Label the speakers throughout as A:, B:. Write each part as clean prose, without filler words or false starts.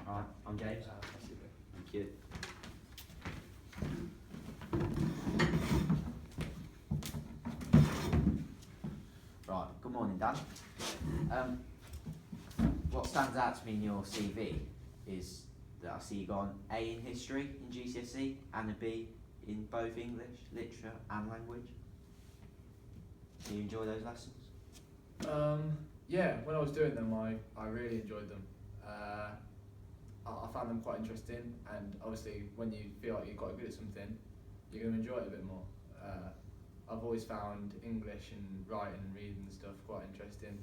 A: Alright, I'm James. Thank you. Right, good morning, Dan. What stands out to me in your CV is that I see you got an A in history in GCSE and a B in both English, literature and language. Do you enjoy those lessons?
B: Yeah, when I was doing them, I really enjoyed them. I found them quite interesting, and obviously when you feel like you're quite good at something, you're going to enjoy it a bit more. I've always found English and writing and reading and stuff quite interesting.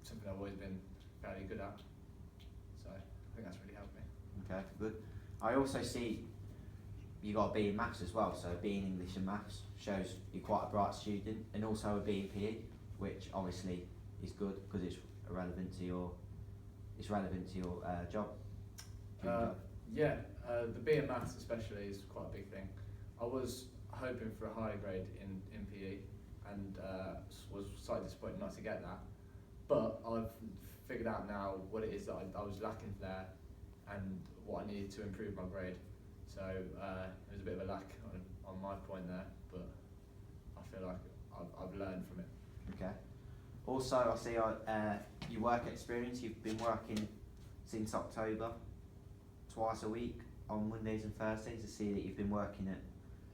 B: Something I've always been fairly good at, so I think that's really helped me.
A: Okay, good. I also see you got a B in maths as well, so a B in English and maths shows you're quite a bright student, and also a B in PE, which obviously is good because it's relevant to your job.
B: Yeah, the B in maths especially is quite a big thing. I was hoping for a higher grade in PE and was slightly disappointed not to get that, but I've figured out now what it is that I was lacking there and what I needed to improve my grade. So it was a bit of a lack on my point there, but I feel like I've learned from it.
A: Okay. Also, I see your work experience. You've been working since October, twice a week on Mondays and Thursdays. I see that you've been working at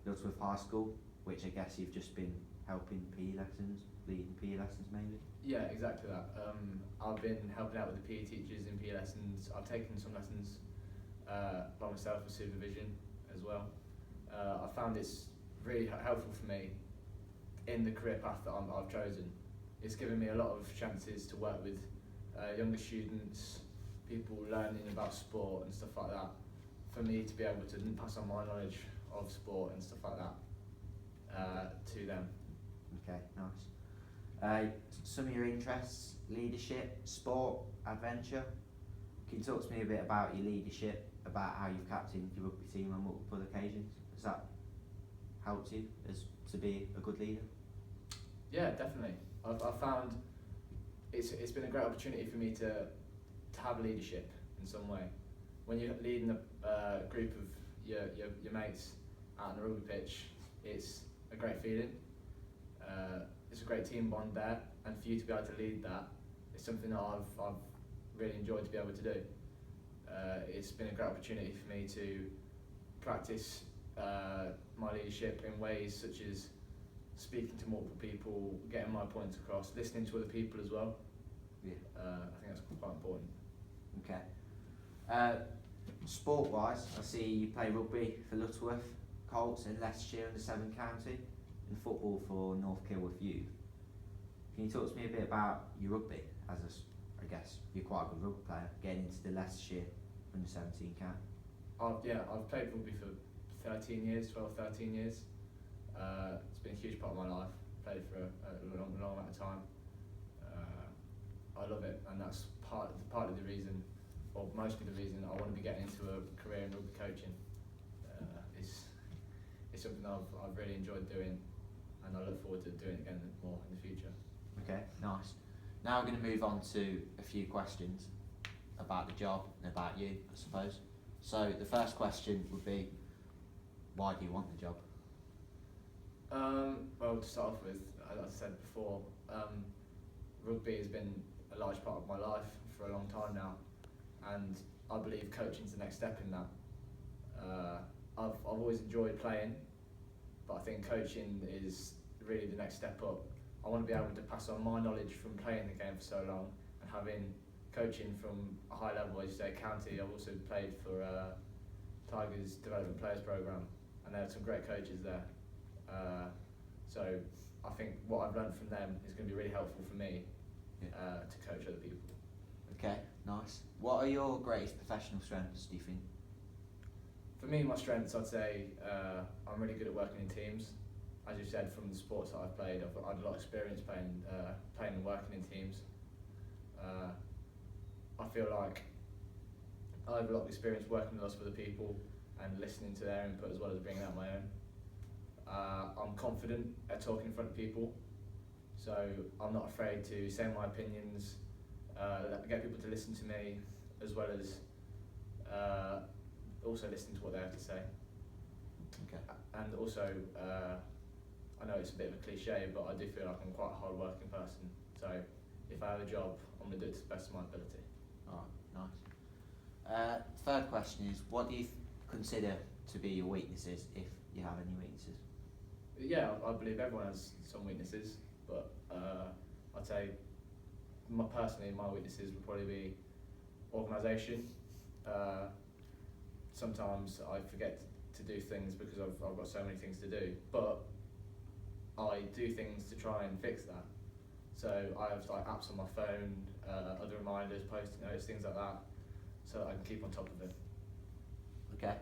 A: Lutterworth High School, which I guess you've just been helping PE lessons, leading PE lessons maybe.
B: Yeah, exactly that. I've been helping out with the PE teachers in PE lessons. I've taken some lessons by myself with supervision as well. I found it's really helpful for me in the career path that I've chosen. It's given me a lot of chances to work with younger students, people learning about sport and stuff like that, for me to be able to pass on my knowledge of sport and stuff like that to them.
A: Okay, nice. Some of your interests: leadership, sport, adventure. Can you talk to me a bit about your leadership, about how you've captained your rugby team on multiple occasions? Has that helped you to be a good leader?
B: Yeah, definitely. I've found it's been a great opportunity for me to have leadership in some way. When you're leading a group of your mates out on the rugby pitch, it's a great feeling. It's a great team bond there, and for you to be able to lead that, it's something that I've really enjoyed to be able to do. It's been a great opportunity for me to practice my leadership in ways such as speaking to multiple people, getting my points across, listening to other people as well.
A: Yeah.
B: I think that's quite important.
A: Okay. Sport-wise, I see you play rugby for Lutterworth, Colts in Leicestershire and the Severn County, and football for North Kilworth Youth. Can you talk to me a bit about your rugby? I guess you're quite a good rugby player, getting into the Leicestershire under 17 camp.
B: I've played rugby for 13 years, 12, 13 years. It's been a huge part of my life. Played for a long amount of time. I love it, and that's part of the reason, or mostly the reason, I want to be getting into a career in rugby coaching. It's something I've really enjoyed doing, and I look forward to doing it again more in the future.
A: Okay, nice. Now we're going to move on to a few questions about the job and about you, I suppose. So the first question would be, why do you want the job?
B: Well, to start off with, as I said before, rugby has been a large part of my life for a long time now, and I believe coaching's the next step in that. I've always enjoyed playing, but I think coaching is really the next step up. I want to be able to pass on my knowledge from playing the game for so long and having coaching from a high level, as you say, county. I've also played for Tigers Development Players Programme, and there are some great coaches there. So I think what I've learned from them is going to be really helpful for me to coach other people.
A: Okay, nice. What are your greatest professional strengths, do you think?
B: For me, my strengths, I'd say I'm really good at working in teams. As you said, from the sports that I've played, I've had a lot of experience playing and working in teams. I feel like I have a lot of experience working with lots of other people and listening to their input as well as bringing out my own. I'm confident at talking in front of people, so I'm not afraid to say my opinions, get people to listen to me, as well as also listening to what they have to say.
A: Okay.
B: And also, I know it's a bit of a cliche, but I do feel like I'm quite a hard-working person. So if I have a job, I'm going to do it to the best of my ability.
A: Alright, nice. Third question is, what do you consider to be your weaknesses, if you have any weaknesses?
B: Yeah, I believe everyone has some weaknesses, but I'd say personally my weaknesses would probably be organisation. Sometimes I forget to do things because I've got so many things to do, but I do things to try and fix that. So I have like apps on my phone, other reminders, post-it notes, things like that, so that I can keep on top of it.
A: Okay.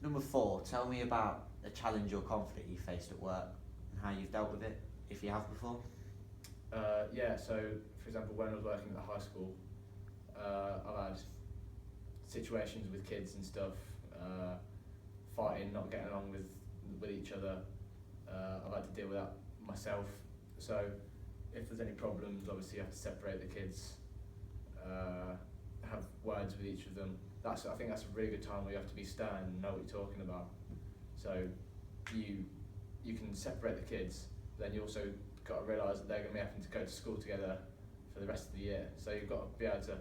A: Number 4, tell me about a challenge or conflict you faced at work and how you've dealt with it, if you have before.
B: Yeah, so for example, when I was working at the high school, I've had situations with kids and stuff, fighting, not getting along with each other. I've had to deal with that myself. So if there's any problems, obviously you have to separate the kids, have words with each of them. I think that's a really good time where you have to be stern and know what you're talking about. So you can separate the kids, then you also got to realise that they're going to be having to go to school together for the rest of the year. So you've got to be able to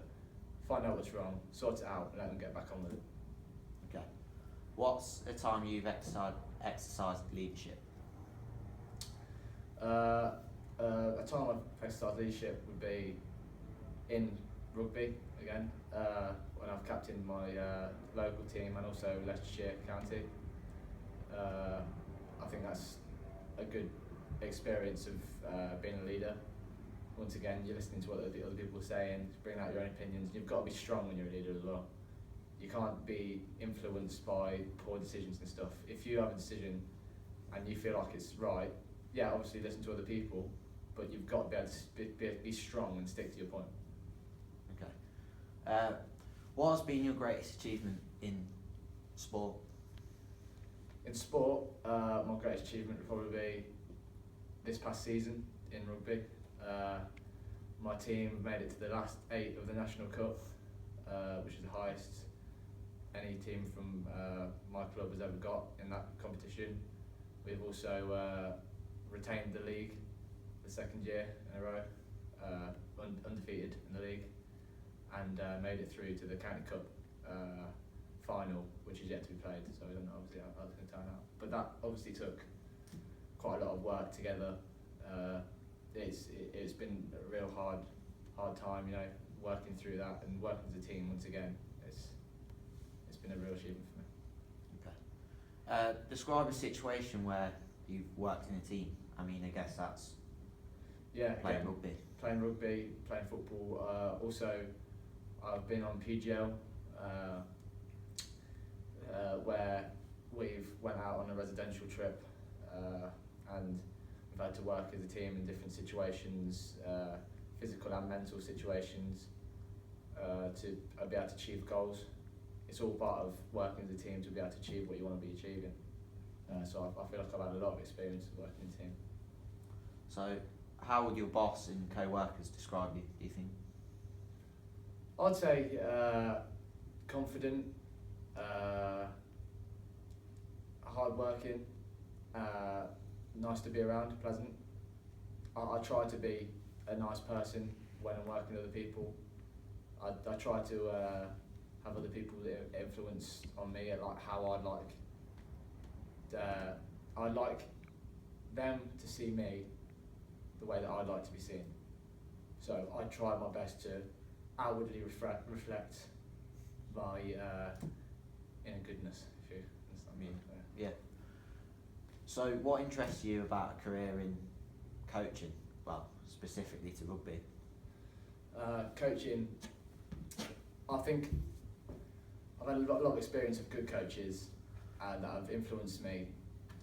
B: find out what's wrong, sort it out, and let them get back on with it.
A: Okay. What's a time you've exercised leadership?
B: A time I've exercised leadership would be in rugby again, when I've captained my local team and also Leicestershire County. I think that's a good experience of being a leader. Once again, you're listening to what other people are saying, bringing out your own opinions. You've got to be strong when you're a leader as well. You can't be influenced by poor decisions and stuff. If you have a decision and you feel like it's right, yeah, obviously listen to other people, but you've got to be able to be strong and stick to your point.
A: Okay. What has been your greatest achievement in sport?
B: In sport, my greatest achievement would probably be this past season in rugby. My team made it to the last 8 of the National Cup, which is the highest any team from my club has ever got in that competition. We've also retained the league the second year in a row, undefeated in the league, and made it through to the County Cup final, which is yet to be played, so I don't know obviously how that's going to turn out. But that obviously took quite a lot of work together. It's been a real hard time, you know, working through that and working as a team once again. It's been a real achievement for me.
A: Okay. Describe a situation where you've worked in a team. I mean, I guess that's playing rugby.
B: Playing rugby, playing football. Also, I've been on PGL, where we've went out on a residential trip, and we've had to work as a team in different situations, physical and mental situations, to be able to achieve goals. It's all part of working as a team to be able to achieve what you want to be achieving. So I feel like I've had a lot of experience working in a team.
A: So how would your boss and co-workers describe you, do you think?
B: I'd say confident, hard-working, nice to be around, pleasant. I try to be a nice person when I'm working with other people. I try to have other people influence on me, like how I'd like them to see me the way that I'd like to be seen. So I try my best to outwardly reflect my inner goodness, if you understand me.
A: Yeah. So what interests you about a career in coaching? Well, specifically to rugby.
B: Coaching, I think I've had a lot of experience of good coaches that have influenced me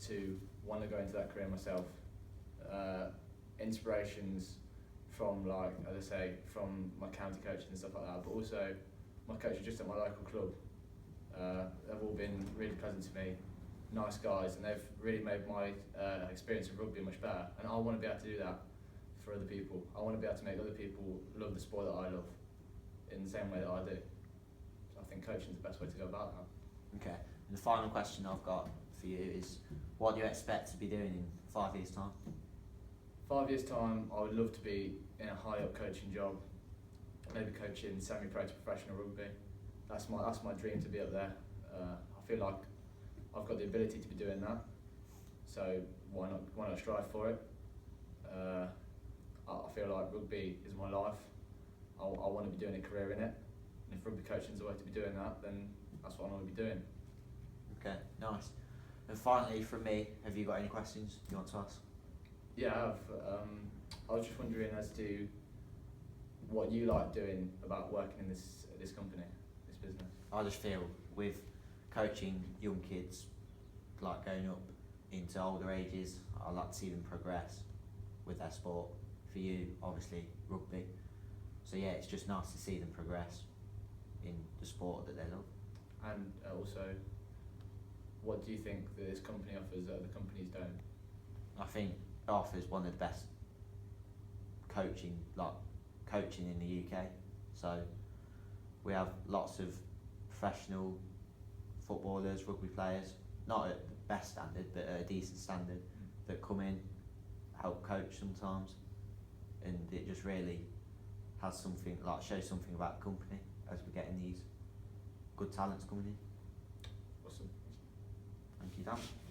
B: to want to go into that career myself. Inspirations from, like, as I say, from my county coaches and stuff like that, but also my coaches just at my local club. They've all been really pleasant to me, nice guys, and they've really made my experience of rugby much better. And I want to be able to do that for other people. I want to be able to make other people love the sport that I love. in the same way that I do. So I think coaching is the best way to go about that.
A: Okay. And the final question I've got for you is, what do you expect to be doing in 5 years' time?
B: 5 years' time, I would love to be in a high up coaching job, maybe coaching semi-pro to professional rugby. That's my dream, to be up there. I feel like I've got the ability to be doing that, so why not strive for it? I feel like rugby is my life. I want to be doing a career in it, and if rugby coaching is the way to be doing that, then that's what I want to be doing.
A: Okay, nice. And finally, from me, have you got any questions you want to ask?
B: Yeah, I have. I was just wondering as to what you like doing about working in this company, this business.
A: I just feel with coaching young kids, like going up into older ages, I like to see them progress with their sport. For you, obviously, rugby. So yeah, it's just nice to see them progress in the sport that they love.
B: And also, what do you think that this company offers that other companies don't?
A: I think it offers one of the best coaching in the UK. So we have lots of professional footballers, rugby players, not at the best standard, but at a decent standard, that come in, help coach sometimes, and it just really has something, like shows something about the company as we're getting these good talents coming in.
B: Awesome.
A: Thank you, Dan.